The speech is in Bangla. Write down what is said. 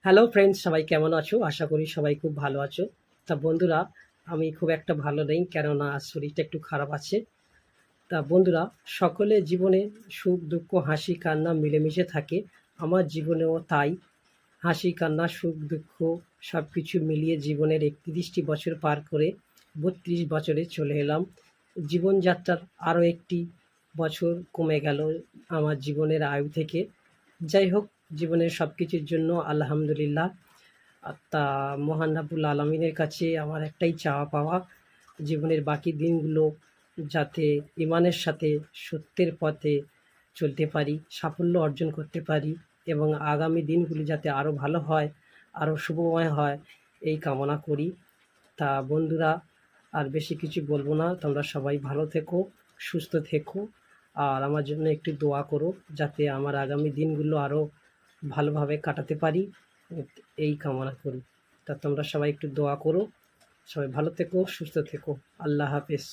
হ্যালো ফ্রেন্ডস, সবাই কেমন আছো? আশা করি সবাই খুব ভালো আছো। তা বন্ধুরা, আমি খুব একটা ভালো নেই, কেননা শরীরটা একটু খারাপ আছে। তা বন্ধুরা, সকলের জীবনে সুখ দুঃখ হাসি কান্না মিলেমিশে থাকে। আমার জীবনেও তাই। হাসি কান্না সুখ দুঃখ সব কিছু মিলিয়ে জীবনের ৩১টি বছর পার করে ৩২ বছরে চলে এলাম। জীবনযাত্রার আরও একটি বছর কমে গেল আমার জীবনের আয়ু থেকে। যাই হোক, জীবনের সব কিছুর জন্য আলহামদুলিল্লাহ। তা মহান রাব্বুল আলামিনের কাছে আমার একটাই চাওয়া পাওয়া, জীবনের বাকি দিনগুলো যাতে ঈমানের সাথে সত্যের পথে চলতে পারি, সাফল্য অর্জন করতে পারি এবং আগামী দিনগুলি যাতে আরও ভালো হয়, আরও শুভময় হয়, এই কামনা করি। তা বন্ধুরা, আর বেশি কিছু বলবো না। তোমরা সবাই ভালো থেকো, সুস্থ থেকো, আর আমার জন্য একটু দোয়া করো যাতে আমার আগামী দিনগুলো আরও ভালোভাবে কাটাতে পারি, এই কামনা করি। তা তোমরা সবাই একটু দোয়া করো। সবাই ভালো থেকো, সুস্থ থেকো। আল্লাহ হাফেজ।